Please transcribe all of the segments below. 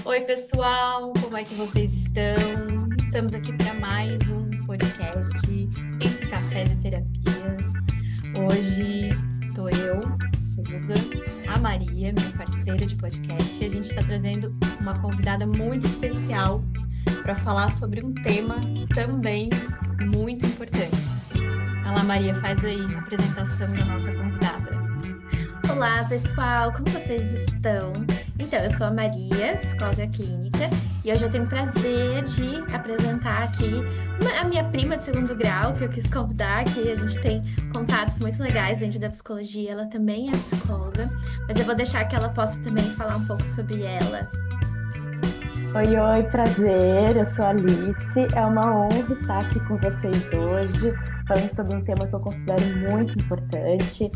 Oi, pessoal, como é que vocês estão? Estamos aqui para mais um podcast Entre Cafés e Terapias. Hoje tô eu, Suza, a Maria, minha parceira de podcast, e a gente está trazendo uma convidada muito especial para falar sobre um tema também muito importante. Olá, Maria, faz aí a apresentação da nossa convidada. Olá, pessoal, como vocês estão? Então, eu sou a Maria, psicóloga clínica, e hoje eu tenho o prazer de apresentar aqui a minha prima de segundo grau, que eu quis convidar, que a gente tem contatos muito legais dentro da psicologia. Ela também é psicóloga, mas eu vou deixar que ela possa também falar um pouco sobre ela. Oi, oi, prazer. Eu sou a Alice. É uma honra estar aqui com vocês hoje, falando sobre um tema que eu considero muito importante.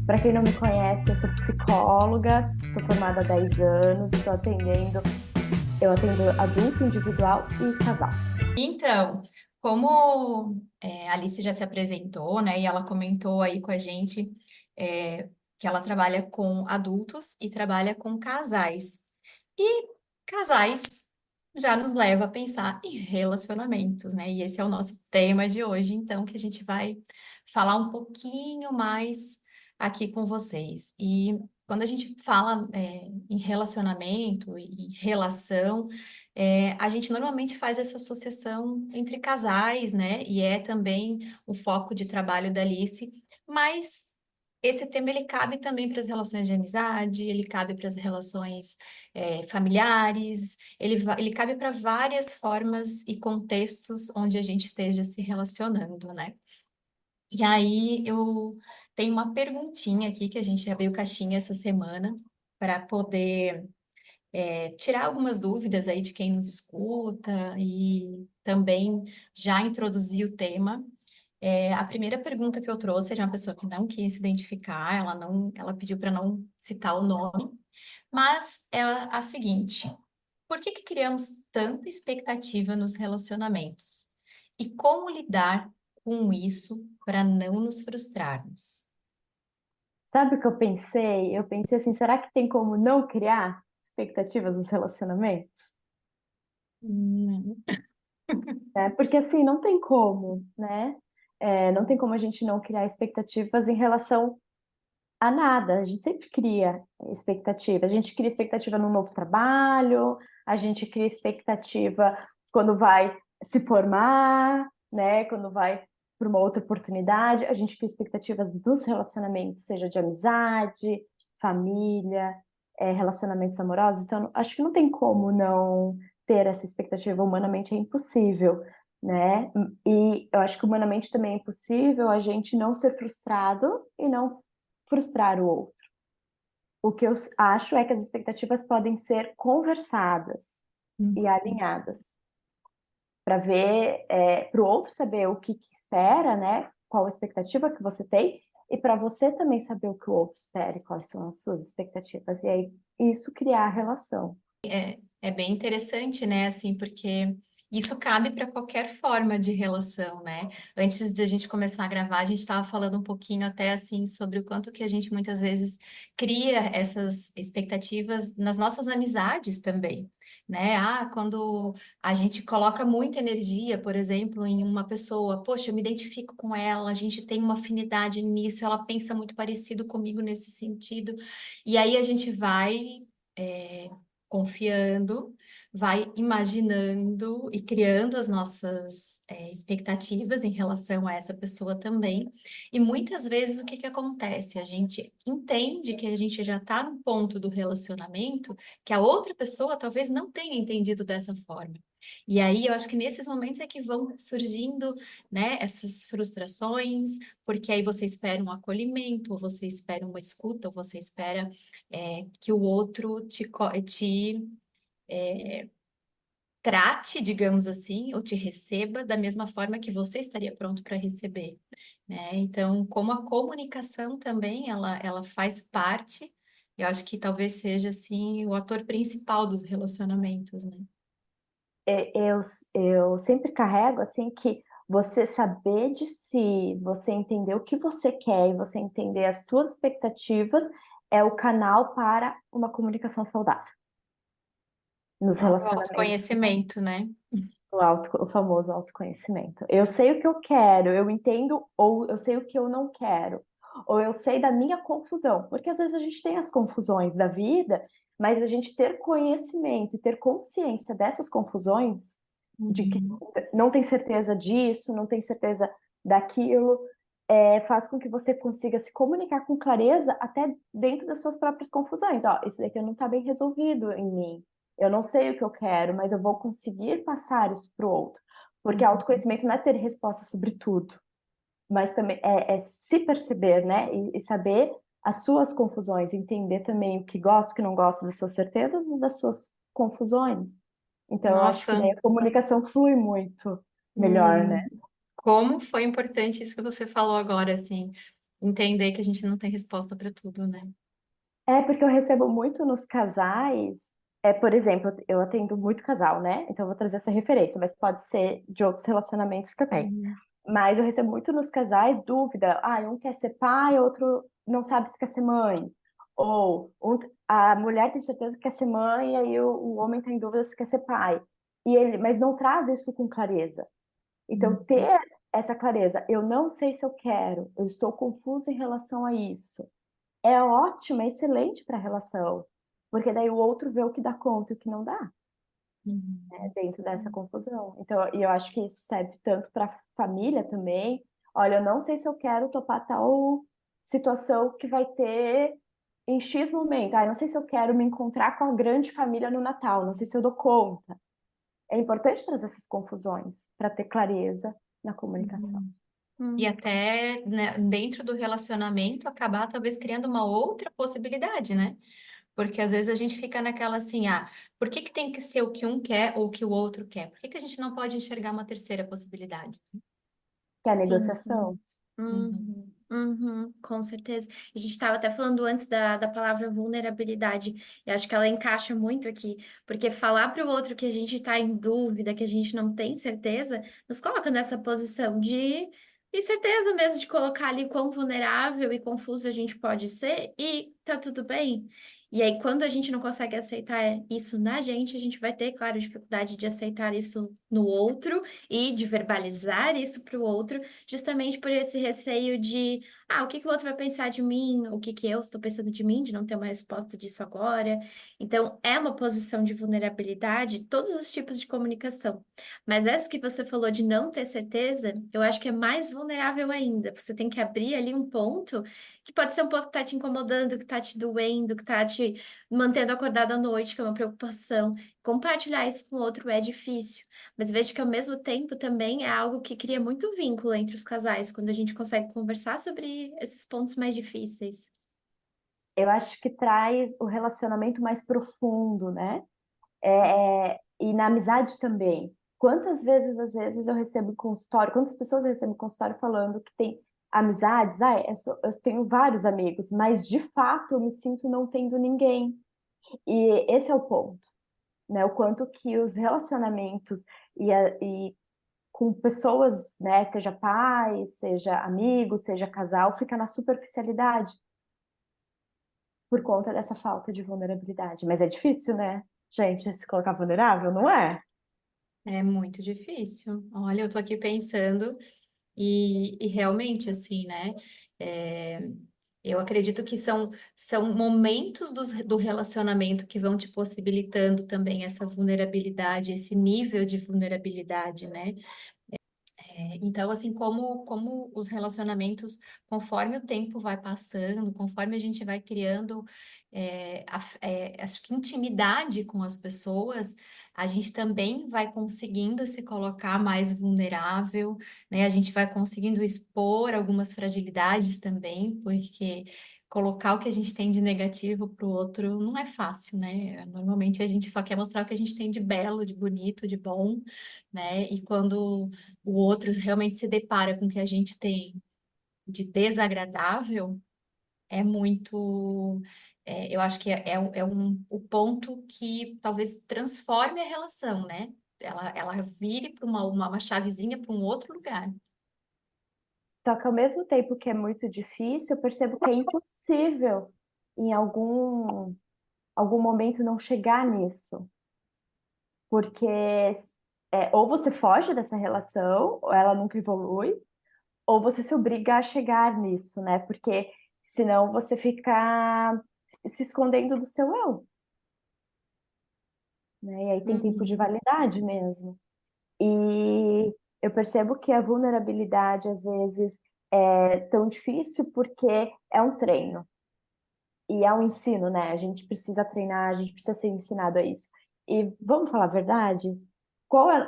Para quem não me conhece, eu sou psicóloga, sou formada há 10 anos, eu atendo adulto, individual e casal. Então, como a Alice já se apresentou, né, e ela comentou aí com a gente que ela trabalha com adultos e trabalha com casais. E casais já nos leva a pensar em relacionamentos, né? E esse é o nosso tema de hoje, então, que a gente vai falar um pouquinho mais aqui com vocês. E quando a gente fala em relacionamento e em relação, a gente normalmente faz essa associação entre casais, né? E é também o foco de trabalho da Alice, mas esse tema ele cabe também para as relações de amizade, ele cabe para as relações familiares, ele cabe para várias formas e contextos onde a gente esteja se relacionando, né? E aí eu tenho uma perguntinha aqui que a gente abriu caixinha essa semana para poder tirar algumas dúvidas aí de quem nos escuta e também já introduzir o tema. A primeira pergunta que eu trouxe é de uma pessoa que não quis se identificar, ela pediu para não citar o nome, mas é a seguinte: por que que criamos tanta expectativa nos relacionamentos? E como lidar com isso para não nos frustrarmos? Sabe o que eu pensei? Eu pensei assim, será que tem como não criar expectativas nos relacionamentos? Hum. Porque assim, não tem como, né? Não tem como a gente não criar expectativas em relação a nada. A gente sempre cria expectativa. A gente cria expectativa no novo trabalho, a gente cria expectativa quando vai se formar, né? Quando vai para uma outra oportunidade. A gente cria expectativas dos relacionamentos, seja de amizade, família, relacionamentos amorosos. Então, acho que não tem como não ter essa expectativa. Humanamente é impossível, né? E eu acho que humanamente também é impossível a gente não ser frustrado e não frustrar o outro. O que eu acho é que as expectativas podem ser conversadas e alinhadas para ver, para o outro saber o que espera, né? Qual a expectativa que você tem e para você também saber o que o outro espera e quais são as suas expectativas. E aí isso criar a relação. É bem interessante, né? Assim, porque isso cabe para qualquer forma de relação, né? Antes de a gente começar a gravar, a gente estava falando um pouquinho até assim sobre o quanto que a gente muitas vezes cria essas expectativas nas nossas amizades também, né? Ah, quando a gente coloca muita energia, por exemplo, em uma pessoa, poxa, eu me identifico com ela, a gente tem uma afinidade nisso, ela pensa muito parecido comigo nesse sentido, e aí a gente vai. é, Confiando, vai imaginando e criando as nossas expectativas em relação a essa pessoa também. E muitas vezes o que que acontece? A gente entende que a gente já está no ponto do relacionamento que a outra pessoa talvez não tenha entendido dessa forma. E aí eu acho que nesses momentos é que vão surgindo, né, essas frustrações, porque aí você espera um acolhimento, ou você espera uma escuta, ou você espera que o outro te trate, digamos assim, ou te receba da mesma forma que você estaria pronto para receber, né? Então, como a comunicação também, ela faz parte, eu acho que talvez seja, assim, o ator principal dos relacionamentos, né? Eu, eu sempre carrego assim que você saber de si, você entender o que você quer e você entender as suas expectativas é o canal para uma comunicação saudável. nos O relacionamentos. autoconhecimento, né? O famoso autoconhecimento. Eu sei o que eu quero, eu entendo, ou eu sei o que eu não quero, ou eu sei da minha confusão, porque às vezes a gente tem as confusões da vida, mas a gente ter conhecimento e ter consciência dessas confusões, de que Uhum. não tem certeza disso, não tem certeza daquilo, faz com que você consiga se comunicar com clareza até dentro das suas próprias confusões. Ó, isso daqui não está bem resolvido em mim. Eu não sei o que eu quero, mas eu vou conseguir passar isso para o outro. Porque Uhum. autoconhecimento não é ter resposta sobre tudo, mas também é se perceber, né? E saber as suas confusões, entender também o que gosta, o que não gosta das suas certezas e das suas confusões. Então, eu acho que Nossa, daí a comunicação flui muito melhor, né? hum, como foi importante isso que você falou agora, assim, entender que a gente não tem resposta para tudo, né? É porque eu recebo muito nos casais. Por exemplo, eu atendo muito casal, né? Então eu vou trazer essa referência, mas pode ser de outros relacionamentos também. Uhum. Mas eu recebo muito nos casais dúvida. Ah, um quer ser pai, outro não sabe se quer ser mãe. Ou a mulher tem certeza que quer ser mãe, e aí o homem está em dúvida se quer ser pai. Mas não traz isso com clareza. Então, Uhum. ter essa clareza, eu não sei se eu quero, eu estou confuso em relação a isso. É ótimo, é excelente para a relação. Porque daí o outro vê o que dá conta e o que não dá Uhum. dentro dessa confusão. Então, e eu acho que isso serve tanto para família também. Olha, eu não sei se eu quero topar tal situação que vai ter em X momento. Ah, eu não sei se eu quero me encontrar com a grande família no Natal, não sei se eu dou conta. É importante trazer essas confusões para ter clareza na comunicação. Uhum. E até, né, dentro do relacionamento acabar talvez criando uma outra possibilidade, né? Porque às vezes a gente fica naquela assim, ah, por que que tem que ser o que um quer ou o que o outro quer? Por que que a gente não pode enxergar uma terceira possibilidade? Que é a Sim, sim. negociação. Uhum. Uhum, uhum, com certeza. A gente estava até falando antes da palavra vulnerabilidade, e acho que ela encaixa muito aqui, porque falar para o outro que a gente está em dúvida, que a gente não tem certeza, nos coloca nessa posição de incerteza mesmo, de colocar ali quão vulnerável e confuso a gente pode ser, e tá tudo bem. E aí, quando a gente não consegue aceitar isso na gente, a gente vai ter, claro, dificuldade de aceitar isso no outro e de verbalizar isso para o outro justamente por esse receio de, o que que o outro vai pensar de mim, o que que eu estou pensando de mim, de não ter uma resposta disso agora. Então, é uma posição de vulnerabilidade, todos os tipos de comunicação. Mas essa que você falou de não ter certeza, eu acho que é mais vulnerável ainda. Você tem que abrir ali um ponto que pode ser um ponto que está te incomodando, que está te doendo, que está te mantendo acordado à noite, que é uma preocupação. Compartilhar isso com o outro é difícil. Mas vejo que ao mesmo tempo também é algo que cria muito vínculo entre os casais, quando a gente consegue conversar sobre esses pontos mais difíceis. Eu acho que traz o relacionamento mais profundo, né? E na amizade também. Quantas vezes, às vezes, eu recebo consultório, quantas pessoas eu recebo consultório falando que tem amizades? Ah, eu tenho vários amigos, mas de fato eu me sinto não tendo ninguém. E esse é o ponto, né? O quanto que os relacionamentos e com pessoas, né, seja pai, seja amigo, seja casal, fica na superficialidade por conta dessa falta de vulnerabilidade. Mas é difícil, né? Gente, se colocar vulnerável, não é? É muito difícil. Olha, eu tô aqui pensando e realmente, assim, né? é, eu acredito que são momentos do relacionamento que vão te possibilitando também essa vulnerabilidade, esse nível de vulnerabilidade, né? Então, assim, como os relacionamentos, conforme o tempo vai passando, conforme a gente vai criando, acho que intimidade com as pessoas, a gente também vai conseguindo se colocar mais vulnerável, né? A gente vai conseguindo expor algumas fragilidades também, porque colocar o que a gente tem de negativo para o outro não é fácil, né? Normalmente a gente só quer mostrar o que a gente tem de belo, de bonito, de bom, né? E quando o outro realmente se depara com o que a gente tem de desagradável, é muito. Eu acho que o ponto que talvez transforme a relação, né? Ela vire para uma chavezinha para um outro lugar. Só que ao mesmo tempo que é muito difícil, eu percebo que é impossível em algum momento não chegar nisso. porque ou você foge dessa relação, ou ela nunca evolui, ou você se obriga a chegar nisso, né? Porque senão você fica se escondendo do seu eu, né? E aí tem tempo de Uhum. validade mesmo. E eu percebo que a vulnerabilidade, às vezes, é tão difícil porque é um treino e é um ensino, né? A gente precisa treinar, a gente precisa ser ensinado a isso. E vamos falar a verdade?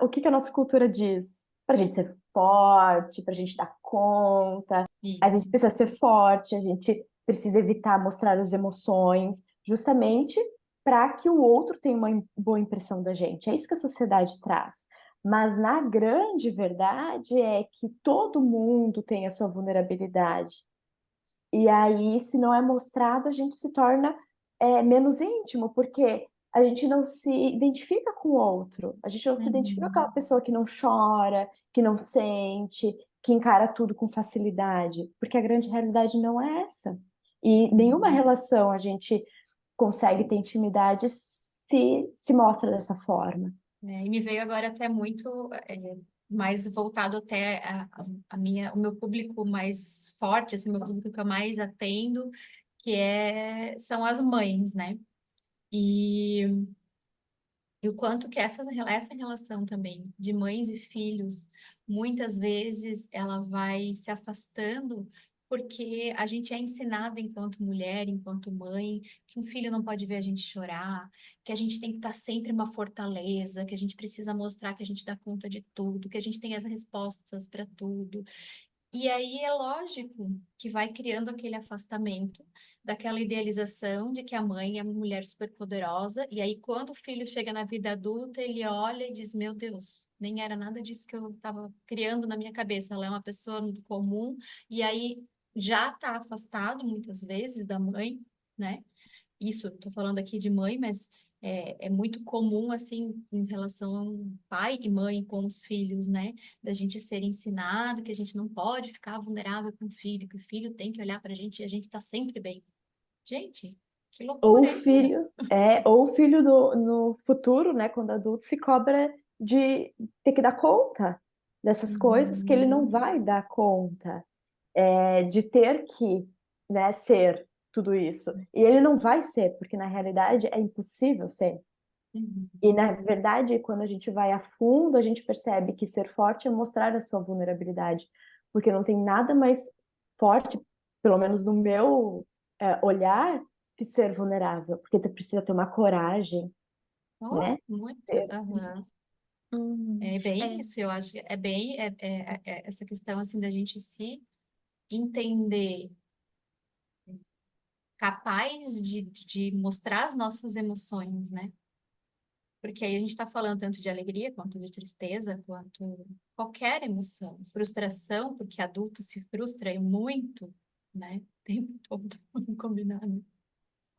O que que a nossa cultura diz? Para a gente ser forte, para a gente dar conta, a Isso. gente precisa ser forte, a gente precisa evitar mostrar as emoções, justamente para que o outro tenha uma boa impressão da gente. É isso que a sociedade traz. Mas na grande verdade é que todo mundo tem a sua vulnerabilidade. E aí, se não é mostrado, a gente se torna menos íntimo, porque a gente não se identifica com o outro. A gente não se identifica com aquela Uhum. pessoa que não chora, que não sente, que encara tudo com facilidade, porque a grande realidade não é essa. E nenhuma Uhum. relação a gente consegue ter intimidade se mostra dessa forma. E me veio agora até muito mais voltado até o meu público mais forte, assim, meu público que eu mais atendo, são as mães, né? E, e o quanto que essa relação também de mães e filhos, muitas vezes ela vai se afastando porque a gente é ensinada enquanto mulher, enquanto mãe, que um filho não pode ver a gente chorar, que a gente tem que estar sempre uma fortaleza, que a gente precisa mostrar que a gente dá conta de tudo, que a gente tem as respostas para tudo. E aí é lógico que vai criando aquele afastamento daquela idealização de que a mãe é uma mulher superpoderosa, e aí quando o filho chega na vida adulta, ele olha e diz: Meu Deus, nem era nada disso que eu estava criando na minha cabeça. Ela é uma pessoa muito comum, e aí já está afastado muitas vezes da mãe, né? Isso, estou falando aqui de mãe, mas é muito comum, assim, em relação pai e mãe com os filhos, né? Da gente ser ensinado que a gente não pode ficar vulnerável com o filho, que o filho tem que olhar para a gente e a gente tá sempre bem. Gente, que Ou loucura o é isso? filho no futuro, né, quando adulto, se cobra de ter que dar conta dessas coisas que ele não Uhum, vai dar conta, de ter que, né, ser tudo isso. E ele não vai ser, porque na realidade é impossível ser. uhum. E na verdade, quando a gente vai a fundo, a gente percebe que ser forte é mostrar a sua vulnerabilidade, porque não tem nada mais forte, pelo menos no meu olhar, que ser vulnerável, porque você precisa ter uma coragem, Oh, né? muito. Esse- Aham. Uhum. É bem É, isso, eu acho que essa questão, assim, da gente se entender capaz de mostrar as nossas emoções, né? Porque aí a gente está falando tanto de alegria, quanto de tristeza, quanto qualquer emoção. Frustração, porque adulto se frustra e muito, né? O tempo todo, vamos combinar, né?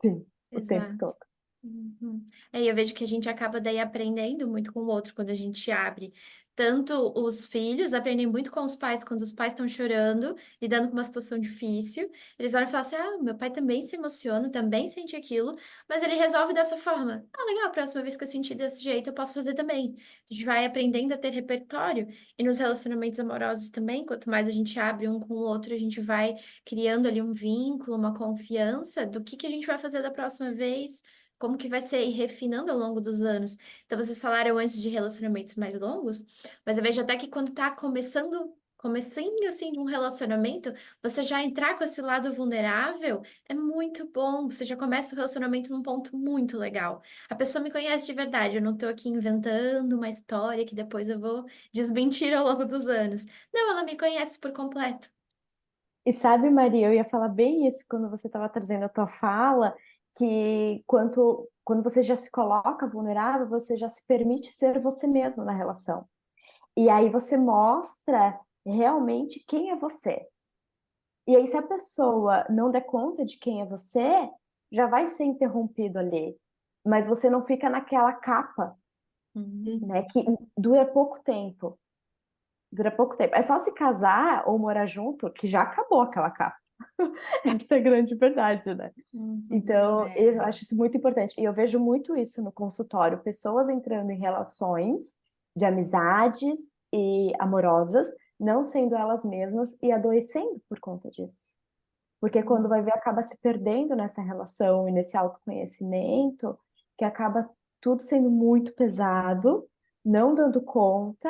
Sim, o tempo exato. todo. Uhum. É, e eu vejo que a gente acaba daí aprendendo muito com o outro quando a gente abre. Tanto os filhos aprendem muito com os pais quando os pais estão chorando, lidando com uma situação difícil. Eles olham e falam assim: Ah, meu pai também se emociona, também sente aquilo, mas ele resolve dessa forma. Ah, legal, a próxima vez que eu sentir desse jeito, eu posso fazer também. A gente vai aprendendo a ter repertório. E nos relacionamentos amorosos também, quanto mais a gente abre um com o outro, a gente vai criando ali um vínculo, uma confiança do que a gente vai fazer da próxima vez, como que vai ser, e refinando ao longo dos anos. Então, vocês falaram antes de relacionamentos mais longos, mas eu vejo até que quando tá comecinho assim de um relacionamento, você já entrar com esse lado vulnerável é muito bom. Você já começa o relacionamento num ponto muito legal. A pessoa me conhece de verdade, eu não tô aqui inventando uma história que depois eu vou desmentir ao longo dos anos. Não, ela me conhece por completo. E sabe, Maria, eu ia falar bem isso quando você estava trazendo a tua fala, que quando você já se coloca vulnerável, você já se permite ser você mesmo na relação. E aí você mostra realmente quem é você. E aí, se a pessoa não der conta de quem é você, já vai ser interrompido ali. Mas você não fica naquela capa, Uhum. né? Que dura pouco tempo. Dura pouco tempo. É só se casar ou morar junto que já acabou aquela capa. Essa é a grande verdade, né? Então, É, eu acho isso muito importante. E eu vejo muito isso no consultório, pessoas entrando em relações de amizades e amorosas, não sendo elas mesmas e adoecendo por conta disso. Porque quando vai ver, acaba se perdendo nessa relação e nesse autoconhecimento, que acaba tudo sendo muito pesado, não dando conta,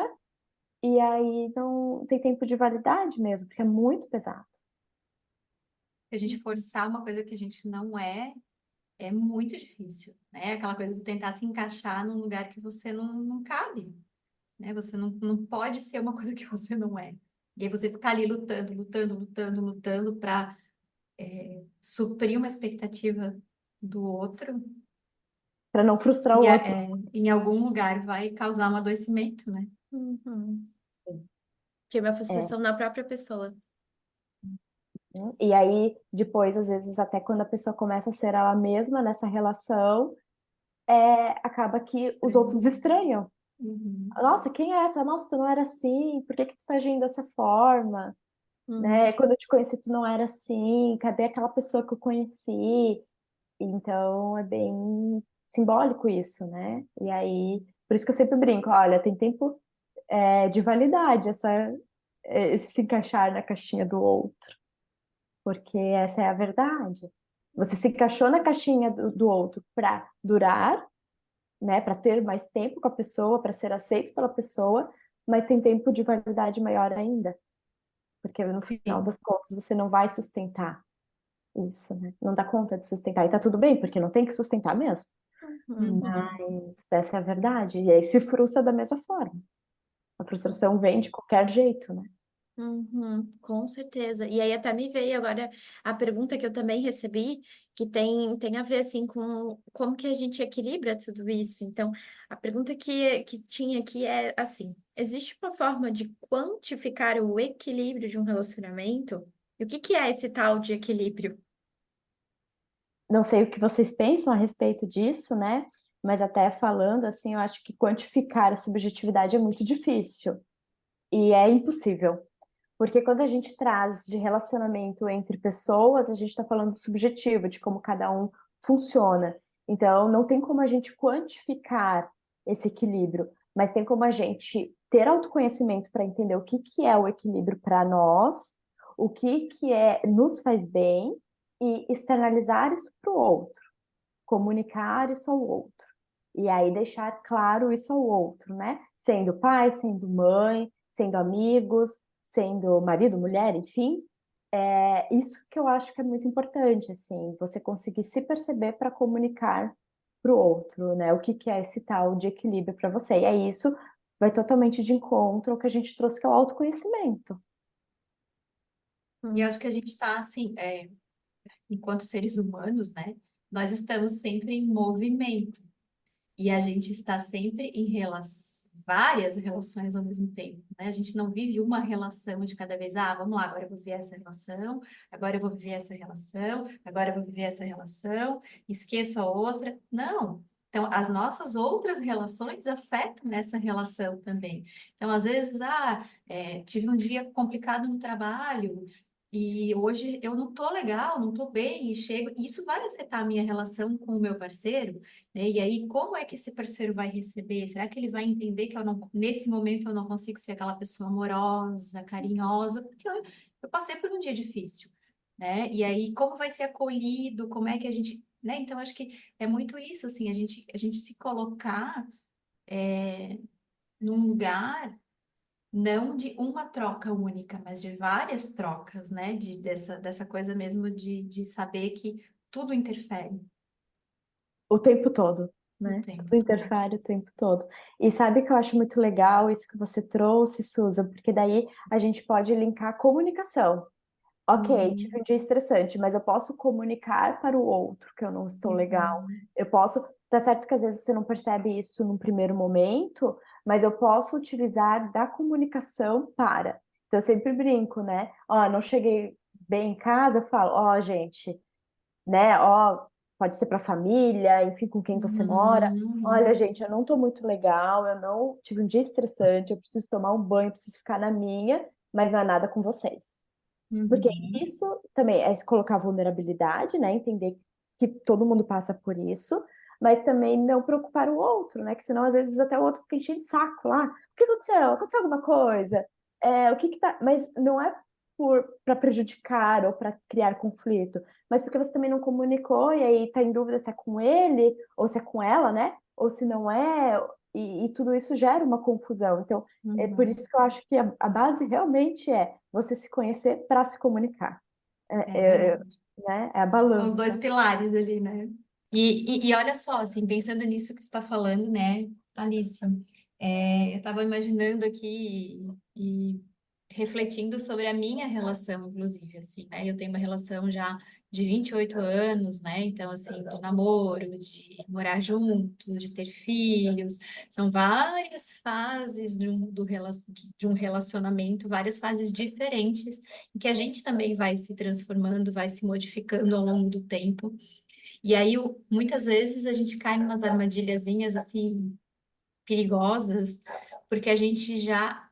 e aí não tem tempo de validade mesmo, porque é muito pesado. a gente forçar uma coisa que a gente não é muito difícil, né? Aquela coisa de tentar se encaixar num lugar que você não cabe, né? Você não pode ser uma coisa que você não é. E aí você ficar ali lutando, lutando, lutando, lutando para suprir uma expectativa do outro, Para não frustrar o outro. em algum lugar vai causar um adoecimento, né? Uhum. Que é uma É. frustração na própria pessoa. E aí, depois, às vezes, até quando a pessoa começa a ser ela mesma nessa relação, acaba que os Estranho. outros estranham. Uhum. Nossa, quem é essa? Nossa, tu não era assim, por que que tu tá agindo dessa forma? Né? Uhum. Quando eu te conheci, tu não era assim, cadê aquela pessoa que eu conheci? Então, é bem simbólico isso, né? E aí, por isso que eu sempre brinco, olha, tem tempo, de validade esse se encaixar na caixinha do outro, porque essa é a verdade. Você se encaixou na caixinha do outro para durar, né? Para ter mais tempo com a pessoa, para ser aceito pela pessoa, mas tem tempo de validade maior ainda, porque no final Sim. das contas você não vai sustentar isso, né? Não dá conta de sustentar. E tá tudo bem, porque não tem que sustentar mesmo. Uhum. Mas essa é a verdade. E aí se frustra da mesma forma. A frustração vem de qualquer jeito, né? Uhum, com certeza. E aí até me veio agora a pergunta que eu também recebi, que tem a ver assim com como que a gente equilibra tudo isso. Então, a pergunta que tinha aqui é assim: existe uma forma de quantificar o equilíbrio de um relacionamento? E o que que é esse tal de equilíbrio? Não sei o que vocês pensam a respeito disso, né? Mas até falando assim, eu acho que quantificar a subjetividade é muito difícil. E é impossível. Porque quando a gente traz de relacionamento entre pessoas, a gente está falando do subjetivo, de como cada um funciona. Então, não tem como a gente quantificar esse equilíbrio, mas tem como a gente ter autoconhecimento para entender o que que é o equilíbrio para nós, o que que nos faz bem e externalizar isso para o outro, comunicar isso ao outro. E aí deixar claro isso ao outro, né? Sendo pai, sendo mãe, sendo amigos, sendo marido, mulher, enfim. É isso que eu acho que é muito importante, assim, você conseguir se perceber para comunicar para o outro, né? O que que é esse tal de equilíbrio para você? E aí isso vai totalmente de encontro ao que a gente trouxe, que é o autoconhecimento. E eu Hum, acho que a gente está, assim, enquanto seres humanos, né? Nós estamos sempre em movimento. E a gente está sempre em várias relações ao mesmo tempo, né? A gente não vive uma relação de cada vez. Ah, vamos lá, agora eu vou viver essa relação, agora eu vou viver essa relação, agora eu vou viver essa relação, esqueço a outra. Não. Então, as nossas outras relações afetam nessa relação também. Então, às vezes, tive um dia complicado no trabalho, e hoje eu não tô legal, não tô bem, e chego, e isso vai afetar a minha relação com o meu parceiro, né? E aí, como é que esse parceiro vai receber? Será que ele vai entender que nesse momento eu não consigo ser aquela pessoa amorosa, carinhosa, porque eu passei por um dia difícil, né? E aí, como vai ser acolhido? Como é que a gente, né? Então, acho que é muito isso, assim, a gente se colocar num lugar não de uma troca única, mas de várias trocas, né? Dessa coisa mesmo de saber que tudo interfere O tempo todo, o né? tempo Tudo todo. interfere o tempo todo. E sabe que eu acho muito legal isso que você trouxe, Susan, porque daí a gente pode linkar a comunicação. Ok, tive Uhum, um dia estressante, mas eu posso comunicar para o outro que eu não estou legal. uhum. Eu posso, tá certo que às vezes você não percebe isso num primeiro momento, mas eu posso utilizar da comunicação para. Então eu sempre brinco, né? Ó, não cheguei bem em casa, eu falo, ó, gente, né? Ó, pode ser para família, enfim, com quem você mora. Olha, Uhum. gente, eu não tô muito legal, eu não tive um dia estressante, eu preciso tomar um banho, preciso ficar na minha, mas não é nada com vocês. Porque Uhum. isso também é se colocar vulnerabilidade, né? Entender que todo mundo passa por isso, mas também não preocupar o outro, né? Que senão às vezes até o outro fica enchendo de saco lá. O que aconteceu? Aconteceu alguma coisa? O que que tá. Mas não é para prejudicar ou para criar conflito, mas porque você também não comunicou e aí tá em dúvida se é com ele ou se é com ela, né? Ou se não é, e tudo isso gera uma confusão. Então, é por Uhum. isso que eu acho que a base realmente é você se conhecer para se comunicar. É verdade. Né? É a São os dois balança. pilares ali, né? E olha só, assim, pensando nisso que você está falando, né, Alice, eu estava imaginando aqui e refletindo sobre a minha relação, inclusive, assim, né? Eu tenho uma relação já de 28 anos, né? Então, assim, do namoro, de morar juntos, de ter filhos, são várias fases de um relacionamento, várias fases diferentes, em que a gente também vai se transformando, vai se modificando ao longo do tempo. E aí, muitas vezes, a gente cai em umas armadilhazinhas, assim, perigosas, porque a gente já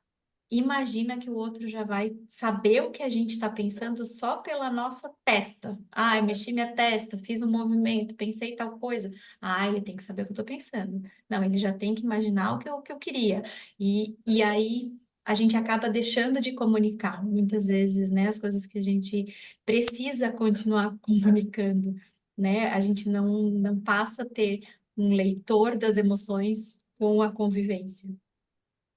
imagina que o outro já vai saber o que a gente está pensando só pela nossa testa. Ah, eu mexi minha testa, fiz um movimento, pensei tal coisa. Ah, ele tem que saber o que eu estou pensando. Não, ele já tem que imaginar o que eu queria. E aí a gente acaba deixando de comunicar, muitas vezes, né? As coisas que a gente precisa continuar comunicando, né? A gente não passa a ter um leitor das emoções com a convivência.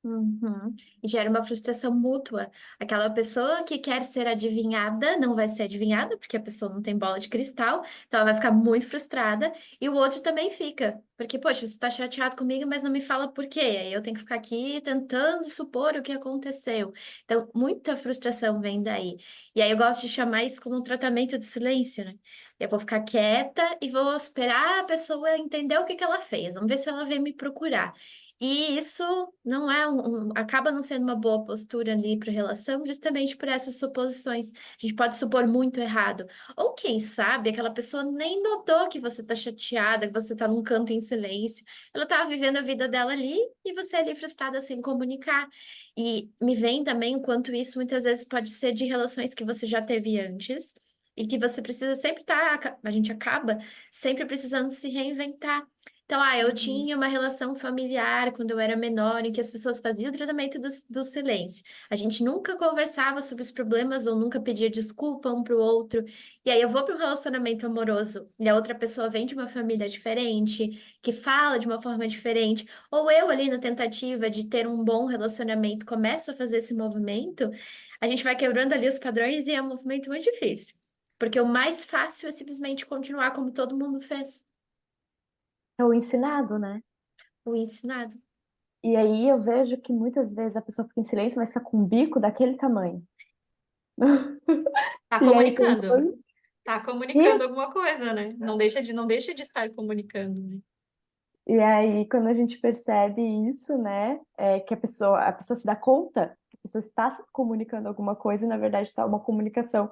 Uhum. E gera uma frustração mútua. Aquela pessoa que quer ser adivinhada não vai ser adivinhada, porque a pessoa não tem bola de cristal, então ela vai ficar muito frustrada, e o outro também fica. Porque, poxa, você está chateado comigo, mas não me fala por quê. Aí eu tenho que ficar aqui tentando supor o que aconteceu. Então, muita frustração vem daí. E aí eu gosto de chamar isso como um tratamento de silêncio, né? Eu vou ficar quieta e vou esperar a pessoa entender o que que ela fez. Vamos ver se ela vem me procurar. E isso não é acaba não sendo uma boa postura ali para relação, justamente por essas suposições. A gente pode supor muito errado. Ou quem sabe aquela pessoa nem notou que você está chateada, que você está num canto em silêncio. Ela estava vivendo a vida dela ali e você ali frustrada sem comunicar. E me vem também o quanto isso muitas vezes pode ser de relações que você já teve antes. E que você precisa sempre estar, a gente acaba sempre precisando se reinventar. Então, eu Uhum. tinha uma relação familiar quando eu era menor, em que as pessoas faziam o tratamento do silêncio. A gente nunca conversava sobre os problemas ou nunca pedia desculpa um para o outro. E aí eu vou para um relacionamento amoroso e a outra pessoa vem de uma família diferente, que fala de uma forma diferente, ou eu ali na tentativa de ter um bom relacionamento começo a fazer esse movimento, a gente vai quebrando ali os padrões e é um movimento muito difícil. Porque o mais fácil é simplesmente continuar como todo mundo fez, É o ensinado, né? o ensinado. E aí eu vejo que muitas vezes a pessoa fica em silêncio, mas fica com um bico daquele tamanho. Tá E aí tem comunicando. Tá comunicando isso. alguma coisa, né? Não deixa de estar comunicando, né? E aí, quando a gente percebe isso, né, que a pessoa se dá conta que a pessoa está se comunicando alguma coisa e, na verdade, está uma comunicação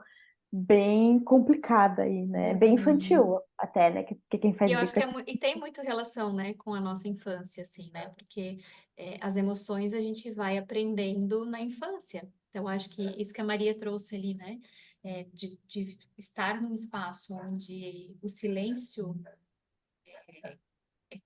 bem complicada aí, né? Bem Uhum. infantil até, né? Que quem E faz eu acho bico que é e tem muito relação, né, com a nossa infância, assim, né? Porque as emoções a gente vai aprendendo na infância. Então, acho que isso que a Maria trouxe ali, né? De estar num espaço onde o silêncio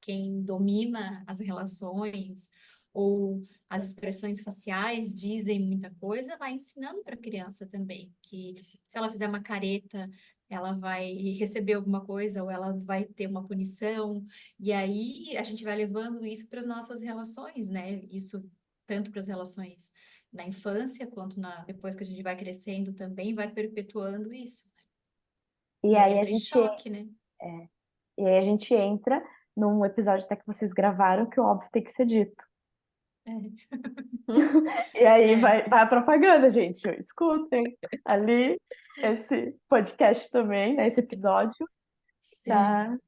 quem domina as relações ou as expressões faciais dizem muita coisa, vai ensinando para a criança também que se ela fizer uma careta, ela vai receber alguma coisa ou ela vai ter uma punição. E aí a gente vai levando isso para as nossas relações, né? Isso tanto para as relações na infância quanto depois que a gente vai crescendo também vai perpetuando isso. E E aí aí a entra em gente, choque, né? e aí a gente entra num episódio até que vocês gravaram que o óbvio tem que ser dito. E aí É, vai a propaganda, gente. Escutem ali esse podcast também, né? Esse episódio, sim, tá?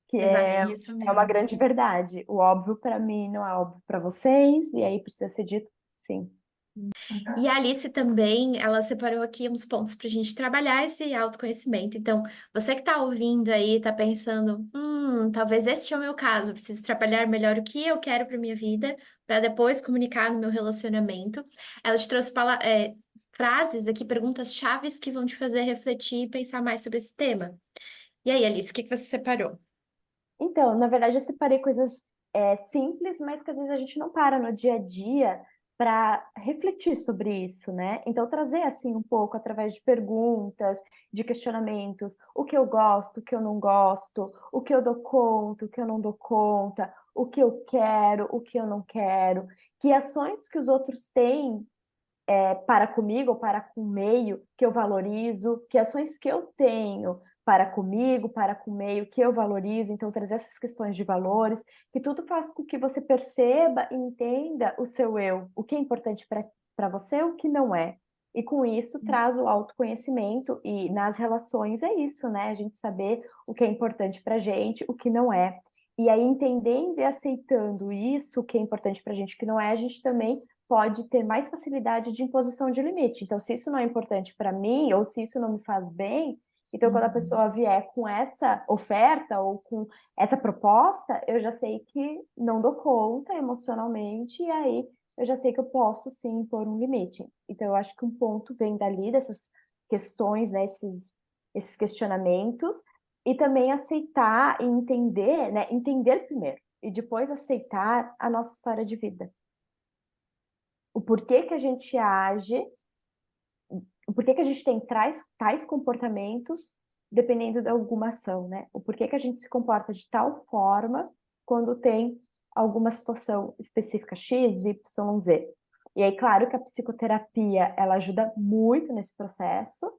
Que exato, é, isso é uma mesmo. grande verdade. O óbvio para mim não é óbvio para vocês, e aí precisa ser dito sim. E a Alice também, ela separou aqui uns pontos para a gente trabalhar esse autoconhecimento. Então, você que está ouvindo aí, está pensando, talvez este é o meu caso, eu preciso trabalhar melhor o que eu quero para minha vida, para depois comunicar no meu relacionamento. Ela te trouxe frases aqui, perguntas chaves que vão te fazer refletir e pensar mais sobre esse tema. E aí, Alice, o que que você separou? Então, na verdade, eu separei coisas simples, mas que às vezes a gente não para no dia a dia para refletir sobre isso, né? Então, trazer assim um pouco através de perguntas, de questionamentos, o que eu gosto, o que eu não gosto, o que eu dou conta, o que eu não dou conta, o que eu quero, o que eu não quero, que ações que os outros têm para comigo ou para com o meio que eu valorizo, que ações que eu tenho para comigo, para com o meio que eu valorizo, então trazer essas questões de valores, que tudo faz com que você perceba e entenda o seu eu, o que é importante para você, o que não é. E com isso traz o autoconhecimento e nas relações é isso, né? A gente saber o que é importante para gente, o que não é. E aí, entendendo e aceitando isso, o que é importante para a gente, o que não é, a gente também pode ter mais facilidade de imposição de limite. Então, se isso não é importante para mim, ou se isso não me faz bem, então quando a Uhum. pessoa vier com essa oferta ou com essa proposta, eu já sei que não dou conta emocionalmente, e aí eu já sei que eu posso sim impor um limite. Então, eu acho que um ponto vem dali, dessas questões, né, esses questionamentos, e também aceitar e entender, né, entender primeiro, e depois aceitar a nossa história de vida, o porquê que a gente age, o porquê que a gente tem tais comportamentos dependendo de alguma ação, né? O porquê que a gente se comporta de tal forma quando tem alguma situação específica X, Y, Z. E aí, claro que a psicoterapia, ela ajuda muito nesse processo,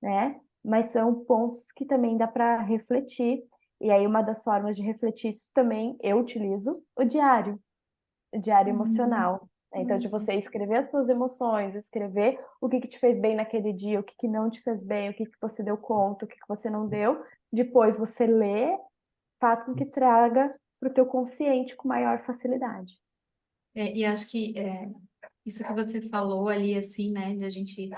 né? Mas são pontos que também dá para refletir. E aí, uma das formas de refletir isso também, eu utilizo o diário Uhum. emocional. Então, de você escrever as suas emoções, escrever o que te fez bem naquele dia, o que não te fez bem, o que você deu conta, o que você não deu. Depois você lê, faz com que traga para o teu consciente com maior facilidade. E acho que isso que você falou ali, assim, né, da gente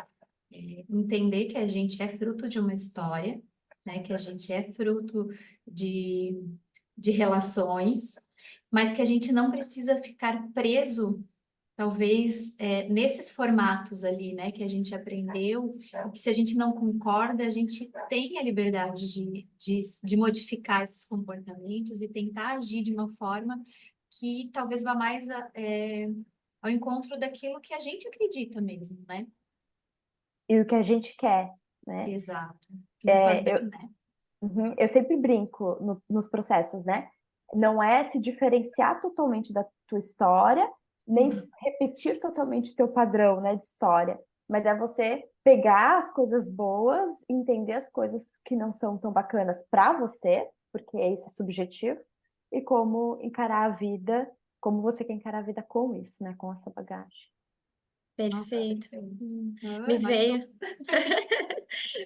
entender que a gente é fruto de uma história, né, que a gente é fruto de, de relações, mas que a gente não precisa ficar preso, talvez, nesses formatos ali, né, que a gente aprendeu, que se a gente não concorda, a gente tem a liberdade de modificar esses comportamentos e tentar agir de uma forma que talvez vá mais ao encontro daquilo que a gente acredita mesmo, né? E o que a gente quer, né? Exato. Que nos faz bem, né? Eu sempre brinco nos processos, né? Não é se diferenciar totalmente da tua história, nem Uhum. repetir totalmente teu padrão, né, de história, mas é você pegar as coisas boas, entender as coisas que não são tão bacanas para você, porque isso é subjetivo, e como encarar a vida, como você quer encarar a vida com isso, né, com essa bagagem. Nossa, Perfeito. perfeito. Me Nós veio. duas.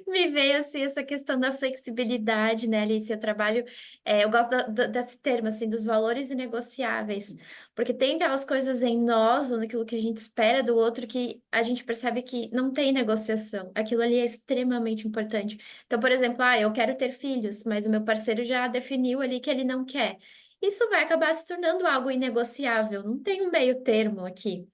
Me veio assim essa questão da flexibilidade, né, Alice? Eu trabalho, eu gosto desse termo, assim, dos valores inegociáveis, porque tem aquelas coisas em nós, ou naquilo que a gente espera do outro, que a gente percebe que não tem negociação. Aquilo ali é extremamente importante. Então, por exemplo, eu quero ter filhos, mas o meu parceiro já definiu ali que ele não quer. Isso vai acabar se tornando algo inegociável. Não tem um meio termo aqui.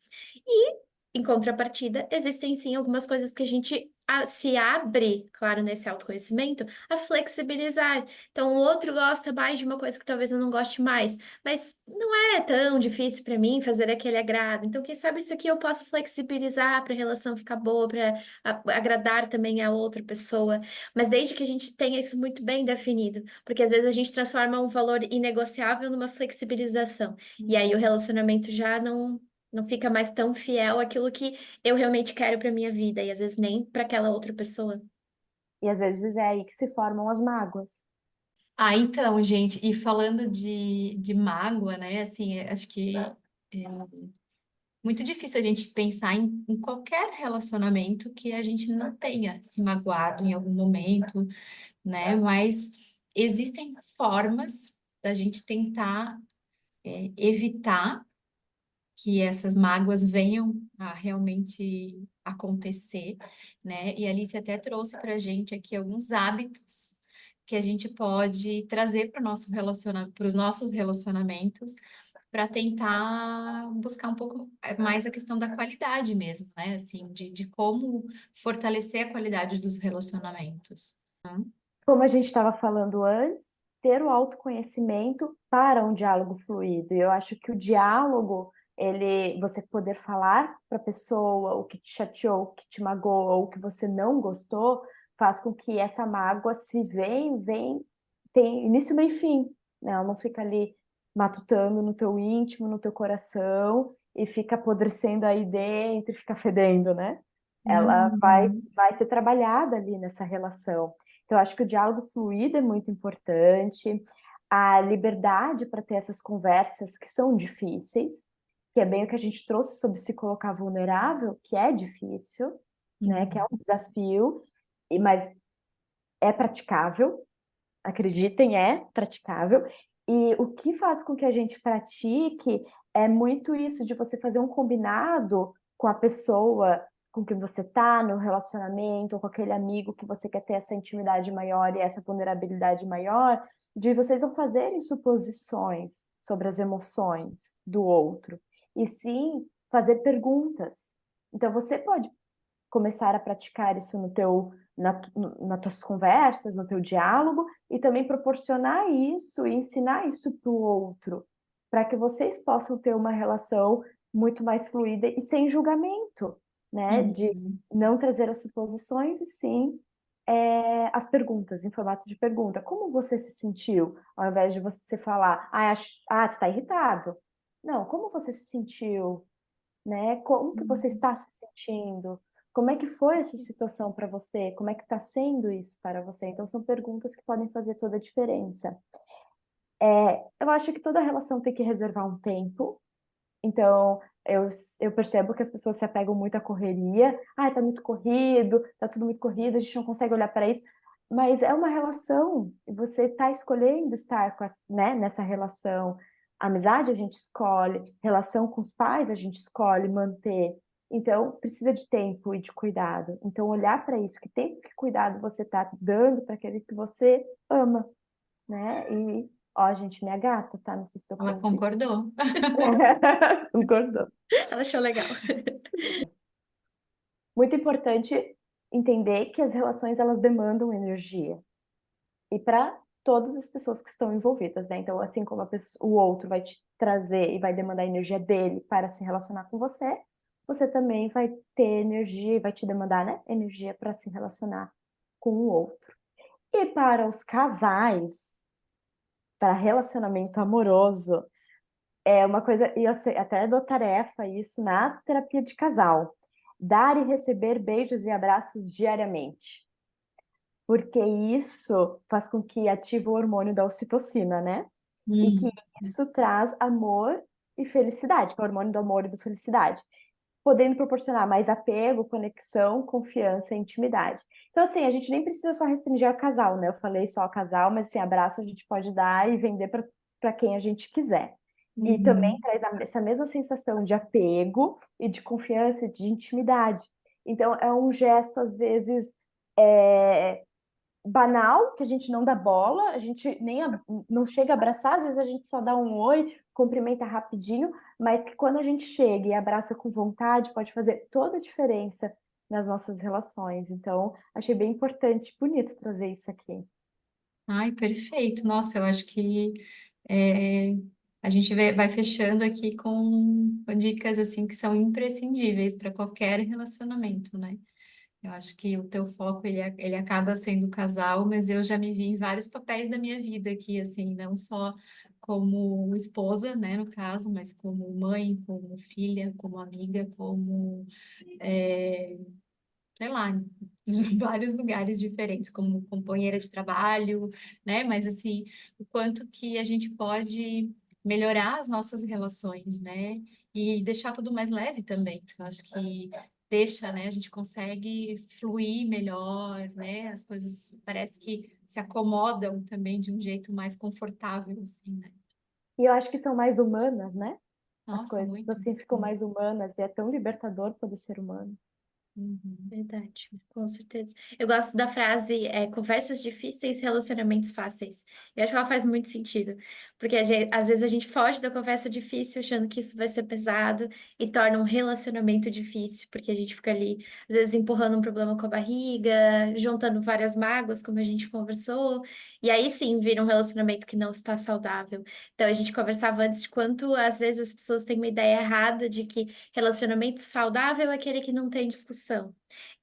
Em contrapartida, existem sim algumas coisas que a gente se abre, claro, nesse autoconhecimento, a flexibilizar. Então, o outro gosta mais de uma coisa que talvez eu não goste mais, mas não é tão difícil para mim fazer aquele agrado. Então, quem sabe isso aqui eu posso flexibilizar para a relação ficar boa, para agradar também a outra pessoa. Mas desde que a gente tenha isso muito bem definido, porque às vezes a gente transforma um valor inegociável numa flexibilização. E aí o relacionamento já não fica mais tão fiel àquilo que eu realmente quero para minha vida e às vezes nem para aquela outra pessoa. E às vezes é aí que se formam as mágoas. Então, gente, e falando de mágoa, né? Assim, acho que é muito difícil a gente pensar em qualquer relacionamento que a gente não tenha se magoado em algum momento, né? Mas existem formas da gente tentar evitar que essas mágoas venham a realmente acontecer, né? E a Alice até trouxe para a gente aqui alguns hábitos que a gente pode trazer para o nosso para os nossos relacionamentos para tentar buscar um pouco mais a questão da qualidade mesmo, né? Assim, de como fortalecer a qualidade dos relacionamentos. Como a gente estava falando antes, ter o autoconhecimento para um diálogo fluido. E eu acho que o diálogo, você poder falar para a pessoa o que te chateou, o que te magoou, o que você não gostou, faz com que essa mágoa se tem início, meio e fim, né? Ela não fica ali matutando no teu íntimo, no teu coração e fica apodrecendo aí dentro e fica fedendo, né? Ela Uhum. vai ser trabalhada ali nessa relação. Então, eu acho que o diálogo fluido é muito importante, a liberdade para ter essas conversas que são difíceis, que é bem o que a gente trouxe sobre se colocar vulnerável, que é difícil, né? Que é Uhum. um desafio, mas é praticável, acreditem, é praticável. E o que faz com que a gente pratique é muito isso de você fazer um combinado com a pessoa com quem você está no relacionamento, ou com aquele amigo que você quer ter essa intimidade maior e essa vulnerabilidade maior, de vocês não fazerem suposições sobre as emoções do outro, e sim fazer perguntas. Então você pode começar a praticar isso nas tuas conversas, no teu diálogo, e também proporcionar isso e ensinar isso para o outro, para que vocês possam ter uma relação muito mais fluida e sem julgamento, né? De Uhum. não trazer as suposições e sim as perguntas, em formato de pergunta. Como você se sentiu? Ao invés de você falar, tu tá irritado. Não, como você se sentiu? Né? Como que você está se sentindo? Como é que foi essa situação para você? Como é que está sendo isso para você? Então, são perguntas que podem fazer toda a diferença. Eu acho que toda relação tem que reservar um tempo. Então, eu percebo que as pessoas se apegam muito à correria. Ah, tá muito corrido, tá tudo muito corrido, a gente não consegue olhar para isso. Mas é uma relação, e você está escolhendo estar né, nessa relação. Amizade a gente escolhe, relação com os pais a gente escolhe manter. Então, precisa de tempo e de cuidado. Então, olhar para isso, que tempo, que cuidado você está dando para aquele que você ama, né? E, ó, gente, minha gata, tá? Não sei se deu Ela para ouvir. concordou. Concordou. Ela achou legal. Muito importante entender que as relações elas demandam energia e para todas as pessoas que estão envolvidas, né? Então, assim como o outro vai te trazer e vai demandar a energia dele para se relacionar com você, você também vai ter energia e vai te demandar, né, energia para se relacionar com o outro. E para os casais, para relacionamento amoroso, é uma coisa, e eu sei, até dou tarefa isso na terapia de casal. Dar e receber beijos e abraços diariamente. Porque isso faz com que ative o hormônio da ocitocina, né? E que Hum. isso traz amor e felicidade, que é o hormônio do amor e da felicidade, podendo proporcionar mais apego, conexão, confiança e intimidade. Então, assim, a gente nem precisa só restringir ao casal, né? Eu falei só ao casal, mas assim, abraço a gente pode dar e vender para quem a gente quiser. E também Uhum. traz essa mesma sensação de apego e de confiança, e de intimidade. Então, é um gesto, às vezes, é, banal, que a gente não dá bola, a gente nem não chega a abraçar, às vezes a gente só dá um oi, cumprimenta rapidinho, mas que quando a gente chega e abraça com vontade, pode fazer toda a diferença nas nossas relações. Então, achei bem importante, bonito trazer isso aqui. Ai, perfeito. Nossa, eu acho que é, a gente vai fechando aqui com dicas assim que são imprescindíveis para qualquer relacionamento, né? Eu acho que o teu foco ele acaba sendo o casal, mas eu já me vi em vários papéis da minha vida aqui, assim, não só como esposa, né, no caso, mas como mãe, como filha, como amiga, como é, sei lá, em vários lugares diferentes, como companheira de trabalho, né? Mas assim, o quanto que a gente pode melhorar as nossas relações, né? E deixar tudo mais leve também, porque eu acho que deixa, né? A gente consegue fluir melhor, né? As coisas parece que se acomodam também de um jeito mais confortável, assim, né? E eu acho que são mais humanas, né? As Nossa, coisas muito. assim ficam mais humanas e é tão libertador poder ser humano. Uhum. Verdade, com certeza. Eu gosto da frase conversas difíceis, relacionamentos fáceis. Eu acho que ela faz muito sentido, porque às vezes a gente foge da conversa difícil achando que isso vai ser pesado e torna um relacionamento difícil, porque a gente fica ali, às vezes, empurrando um problema com a barriga, juntando várias mágoas, como a gente conversou, e aí sim vira um relacionamento que não está saudável. Então a gente conversava antes de quanto às vezes as pessoas têm uma ideia errada de que relacionamento saudável é aquele que não tem discussão.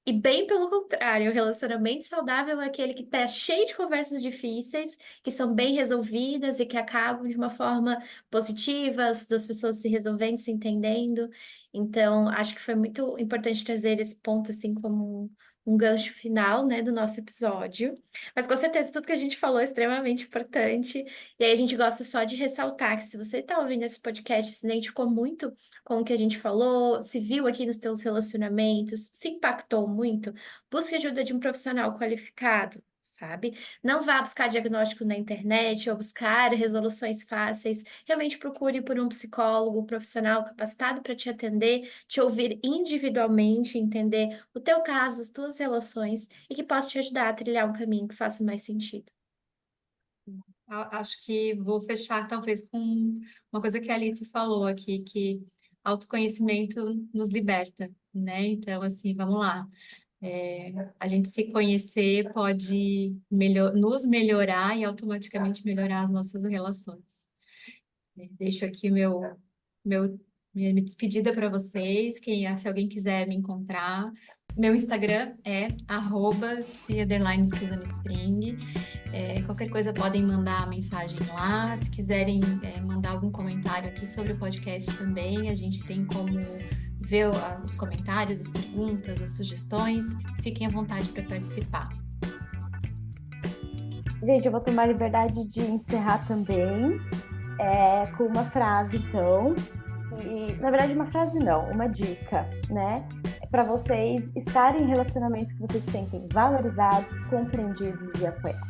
E bem pelo contrário, o relacionamento saudável é aquele que está cheio de conversas difíceis, que são bem resolvidas e que acabam de uma forma positiva, as duas pessoas se resolvendo, se entendendo. Então, acho que foi muito importante trazer esse ponto assim como um gancho final, né, do nosso episódio. Mas com certeza tudo que a gente falou é extremamente importante. E aí a gente gosta só de ressaltar que se você está ouvindo esse podcast e se identificou muito com o que a gente falou, se viu aqui nos teus relacionamentos, se impactou muito, busque ajuda de um profissional qualificado, sabe? Não vá buscar diagnóstico na internet ou buscar resoluções fáceis. Realmente procure por um psicólogo, um profissional capacitado para te atender, te ouvir individualmente, entender o teu caso, as tuas relações e que possa te ajudar a trilhar um caminho que faça mais sentido. Acho que vou fechar talvez com uma coisa que a Alice falou aqui, que autoconhecimento nos liberta, né? Então, assim, vamos lá. A gente se conhecer pode nos melhorar e automaticamente melhorar as nossas relações. Deixo aqui meu, minha despedida para vocês. Se alguém quiser me encontrar, meu Instagram é @psi_SusanSpring. Qualquer coisa podem mandar mensagem lá. Se quiserem mandar algum comentário aqui sobre o podcast também, a gente tem como ver os comentários, as perguntas, as sugestões. Fiquem à vontade para participar. Gente, eu vou tomar a liberdade de encerrar também com uma frase, então. E, na verdade, uma frase não, uma dica, né? Para vocês estarem em relacionamentos que vocês se sentem valorizados, compreendidos e apoiados.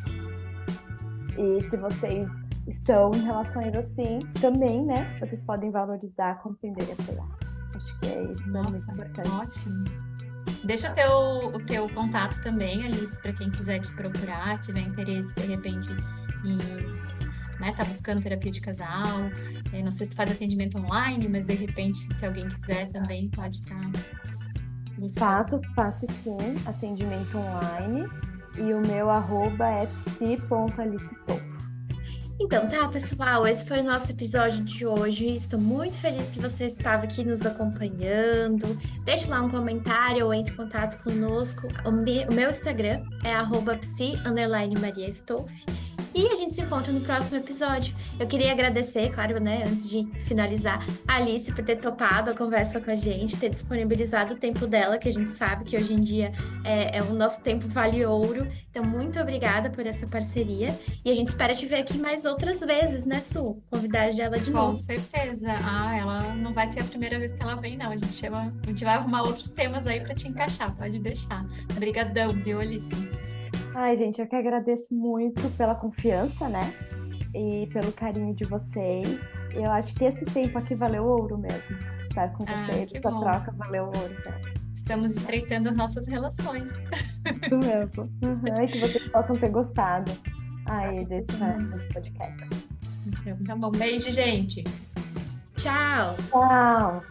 E se vocês estão em relações assim, também, né? Vocês podem valorizar, compreender e apoiar. Acho que é isso, é muito importante. Ótimo. Deixa o teu contato também, Alice, para quem quiser te procurar, tiver interesse, de repente, em tá buscando terapia de casal. Não sei se tu faz atendimento online, mas de repente, se alguém quiser também, pode estar buscando. Faço sim, atendimento online. E o meu @ é psi.alicestolfo. Então tá, pessoal, esse foi o nosso episódio de hoje. Estou muito feliz que você estava aqui nos acompanhando. Deixe lá um comentário ou entre em contato conosco. O meu Instagram é @psi_mariastolf. E a gente se encontra no próximo episódio. Eu queria agradecer, claro, né, antes de finalizar, a Alice por ter topado a conversa com a gente, ter disponibilizado o tempo dela, que a gente sabe que hoje em dia o nosso tempo vale ouro. Então, muito obrigada por essa parceria. E a gente espera te ver aqui mais outras vezes, né, Su? Convidar ela de novo. Com certeza. Ela não vai ser a primeira vez que ela vem, não. A gente vai arrumar outros temas aí para te encaixar, pode deixar. Obrigadão, viu, Alice? Ai, gente, eu que agradeço muito pela confiança, né? E pelo carinho de vocês. Eu acho que esse tempo aqui valeu ouro mesmo. Estar com vocês, essa troca valeu ouro, né? Estamos estreitando as nossas relações. Isso mesmo. E que vocês possam ter gostado desse podcast. Então, tá bom. Beijo, gente. Tchau. Tchau.